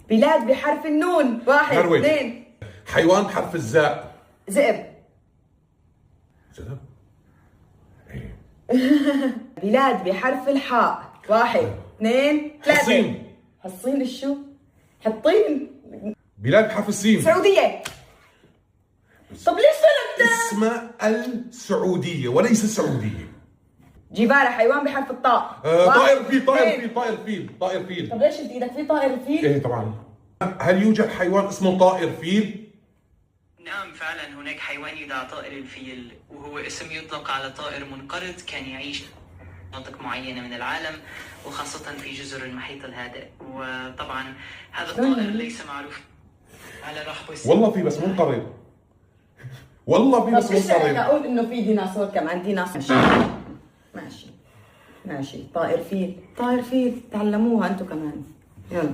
بلاد بحرف النون. 1 نرويج. 2. حيوان بحرف الزاء. ذئب. ذئب. ايه. بلاد بحرف الحاء. 1 2 3. حصين. حصين الشو؟ حطين. بلاد بحرف السين. سعودية. طب ليش ضربت؟ اسمها السعودية وليس السعودية. جبارة. حيوان بحرف الطاء. طائر فيل. طائر 2. فيل. طائر فيل. طائر فيل. طب ليش شلت ايدك في طائر الفيل؟ ايه طبعا. هل يوجد حيوان اسمه طائر فيل؟ نعم فعلا هناك حيوان يدعى طائر الفيل، وهو اسم يطلق على طائر منقرض كان يعيش في مناطق معينة من العالم وخاصة في جزر المحيط الهادئ. وطبعا هذا الطائر ليس معروف على رحبه. والله في بس منقرض. والله في بس طب ايش رايك منقرض. اقول انه في ديناصور كمان؟ ديناصور. ماشي ماشي. طائر فيل. طائر فيل تعلموها انتم كمان. يلا.